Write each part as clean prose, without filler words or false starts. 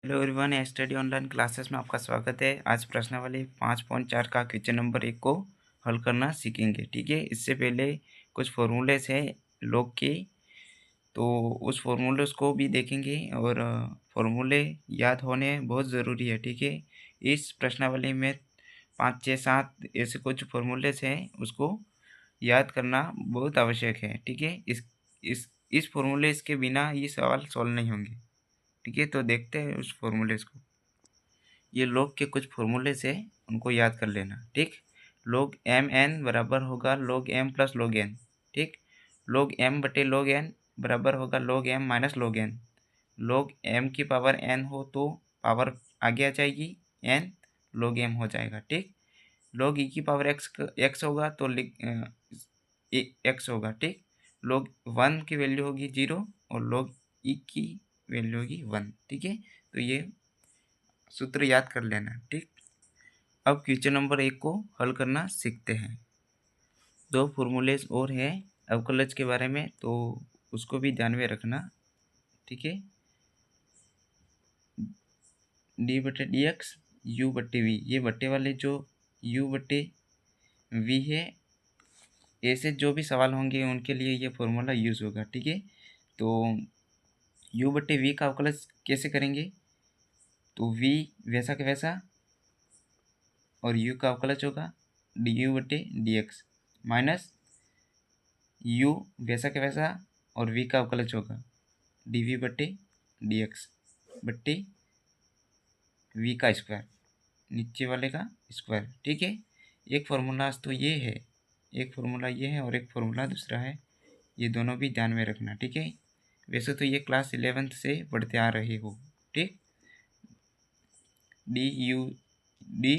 Hello everyone, study online classes में आपका स्वागत है। आज प्रश्नावली 5.4 का क्वेश्चन नंबर 1 को हल करना सीखेंगे। ठीक है, इससे पहले कुछ फॉर्मूलेस हैं लॉग के, तो उस फॉर्मूलेस को भी देखेंगे और फॉर्मूले याद होने बहुत ज़रूरी है। ठीक है, इस प्रश्नावली में 5, 6, 7 ऐसे कुछ फॉर्मूलेस हैं, उसको याद करना बहुत आवश्यक है। ठीक है, इस फॉर्मूलेस के बिना ये सवाल सॉल्व नहीं होंगे। ठीक है, तो देखते हैं उस फॉर्मूलेस को। ये लॉग के कुछ फॉर्मूले से उनको याद कर लेना। ठीक, log एम एन बराबर होगा log m plus log n. ठीक, log एम बटे log एन बराबर होगा log m minus log n. log m की पावर एन हो तो पावर आगे आ जाएगी, एन log एम हो जाएगा। ठीक, log ई की पावर एक्स होगा तो एक्स होगा। ठीक, log वन की वैल्यू होगी 0 और log ई की वैल्यू होगी 1। ठीक है, तो ये सूत्र याद कर लेना। ठीक, अब क्वेश्चन नंबर 1 को हल करना सीखते हैं। दो फॉर्मूलेज और हैं अवकलज के बारे में, तो उसको भी ध्यान में रखना। ठीक है, डी बटे डी एक्स यू बटे वी, ये बटे वाले जो यू बटे वी है, ऐसे जो भी सवाल होंगे उनके लिए ये फॉर्मूला यूज़ होगा। ठीक है, तो यू बटे वी का अवकलज कैसे करेंगे, तो वी वैसा के वैसा और यू का अवकलज होगा डी यू बटे डी एक्स माइनस यू वैसा के वैसा और वी का अवकलज होगा डी वी बटे डी एक्स बट्टे वी का स्क्वायर, नीचे वाले का स्क्वायर। ठीक है, एक फार्मूला तो ये है, एक फार्मूला ये है और एक फार्मूला दूसरा है, ये दोनों भी ध्यान में रखना। ठीक है, वैसे तो ये क्लास 11th से पढ़ते आ रहे हो। ठीक, d u d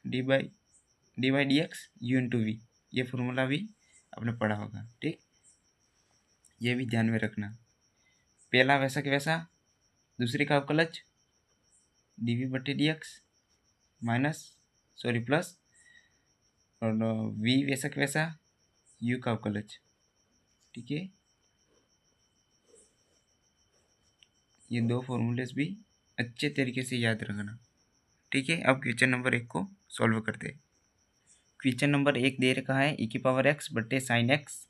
d by d x u into v, ये फार्मूला भी आपने पढ़ा होगा। ठीक, ये भी ध्यान में रखना। पहला वैसा कि वैसा, दूसरे का अवकलज डी वी बटे डी एक्स माइनस प्लस और वी वैसा कि वैसा यू का अवकलज। ठीक है, ये दो फॉर्मूलेस भी अच्छे तरीके से याद रखना। ठीक है, अब क्वेश्चन नंबर 1 को सॉल्व करते हैं। क्वेश्चन नंबर 1 दे रखा है ई की पावर एक्स बटे साइन एक्स,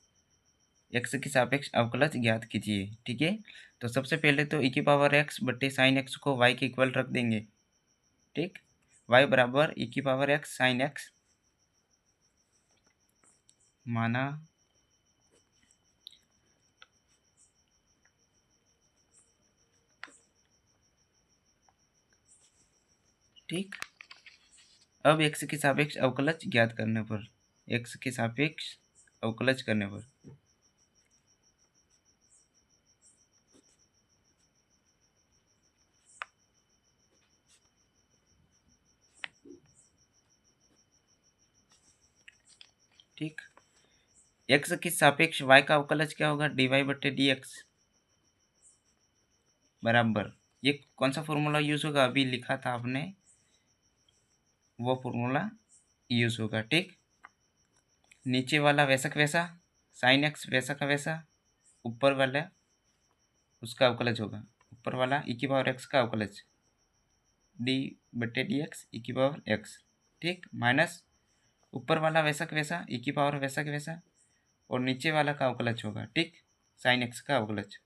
एक्स के सापेक्ष अवकलज ज्ञात कीजिए। ठीक है, तो सबसे पहले तो ई की पावर एक्स बटे साइन एक्स को वाई के इक्वल रख देंगे। ठीक, वाई बराबर ई की पावर एक्स साइन एक्स माना ठीक, अब एक्स के सापेक्ष अवकलज ज्ञात करने पर, एक्स के सापेक्ष अवकलज करने पर ठीक, एक्स के सापेक्ष वाई का अवकलज क्या होगा, डी वाई बटे डी एक्स बराबर, ये कौन सा फॉर्मूला यूज होगा, अभी लिखा था आपने, वो फॉर्मूला यूज होगा। ठीक, नीचे वाला वैसा का वैसा, साइन एक्स वैसा का वैसा, ऊपर वाला उसका अवकलज होगा, ऊपर वाला ई की पावर एक्स का अवकलज डी बटे डी एक्स ई की पावर एक्स। ठीक, माइनस ऊपर वाला वैसा का वैसा ई की पावर वैसा का वैसा और नीचे वाला का अवकलज होगा। ठीक, साइन एक्स का अवकलज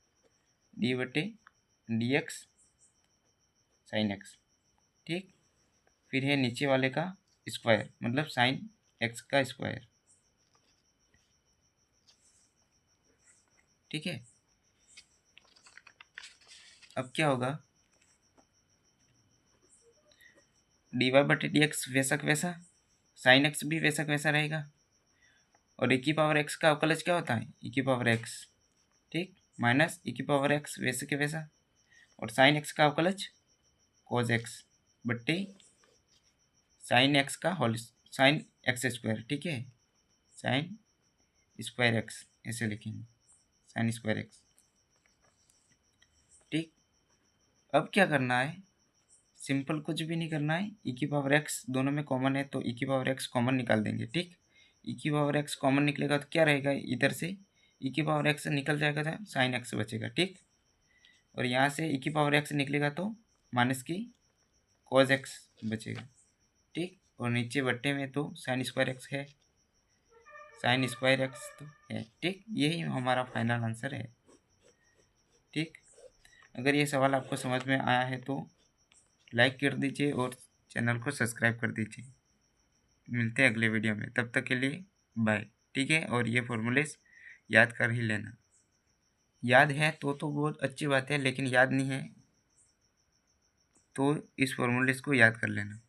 डी बटे डी एक्स साइन एक्स। ठीक, फिर है नीचे वाले का स्क्वायर, मतलब साइन एक्स का स्क्वायर। ठीक है, अब क्या होगा, डी वाई बटे डी एक्स वैसा का वैसा, साइन एक्स भी वैसा का वैसा रहेगा और ई की पावर एक्स का अवकलज क्या होता है, ई की पावर एक्स। ठीक, माइनस ई की पावर एक्स वैसे के वैसा और साइन एक्स का अवकलज कोज एक्स बट्टे साइन एक्स का होल साइन एक्स स्क्वायर। ठीक है, साइन स्क्वायर एक्स ऐसे लिखेंगे, साइन स्क्वायर एक्स। ठीक, अब क्या करना है, सिंपल कुछ भी नहीं करना है, ई की पावर एक्स दोनों में कॉमन है तो ई की पावर एक्स कॉमन निकाल देंगे। ठीक, ई की पावर एक्स कॉमन निकलेगा तो क्या रहेगा, इधर से ई की पावर एक्स निकल जाएगा तो साइन एक्स बचेगा। ठीक, और यहाँ से e की पावर x निकलेगा तो माइनस की cos x बचेगा, ठीक। और नीचे बट्टे में तो साइन स्क्वायर एक्स है, साइन स्क्वायर एक्स तो है, ठीक। यही हमारा फाइनल आंसर है, ठीक। अगर ये सवाल आपको समझ में आया है तो लाइक कर दीजिए और चैनल को सब्सक्राइब कर दीजिए। मिलते हैं अगले वीडियो में, तब तक के लिए बाय, ठीक है। और ये फॉर्मूलेस याद कर ही लेना, याद है तो बहुत अच्छी बात है, लेकिन याद नहीं है तो इस फॉर्मूलेस को याद कर लेना।